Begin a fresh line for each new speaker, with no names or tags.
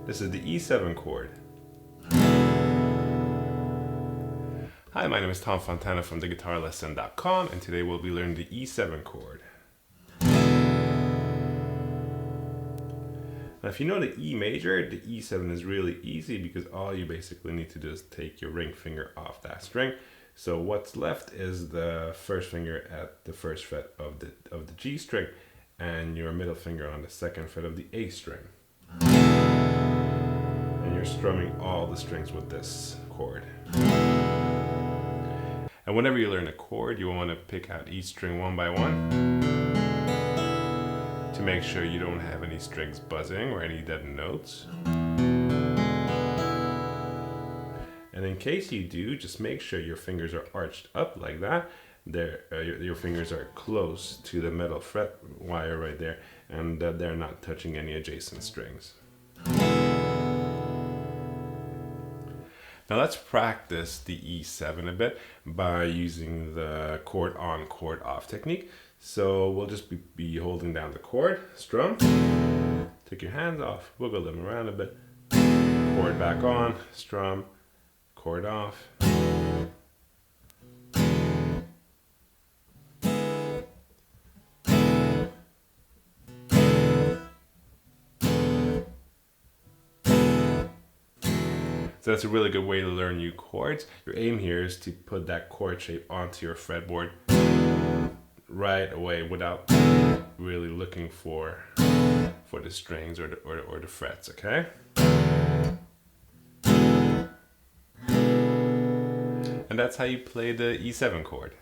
This is the E7 chord. Hi, my name is Tom Fontana from TheGuitarLesson.com, and today we'll be learning the E7 chord. Now if you know the E major, the E7 is really easy because all you basically need to do is take your ring finger off that string. So what's left is the first finger at the first fret of the G string and your middle finger on the second fret of the A string. And you're strumming all the strings with this chord. And whenever you learn a chord, you want to pick out each string one by one to make sure you don't have any strings buzzing or any dead notes. And in case you do, just make sure your fingers are arched up like that. Your fingers are close to the metal fret wire right there, and they're not touching any adjacent strings. Now let's practice the E7 a bit by using the chord on, chord off technique. So we'll just be holding down the chord, strum, take your hands off, wiggle them around a bit, chord back on, strum, chord off. So that's a really good way to learn new chords. Your aim here is to put that chord shape onto your fretboard right away without really looking for the strings or the frets, okay? And that's how you play the E7 chord.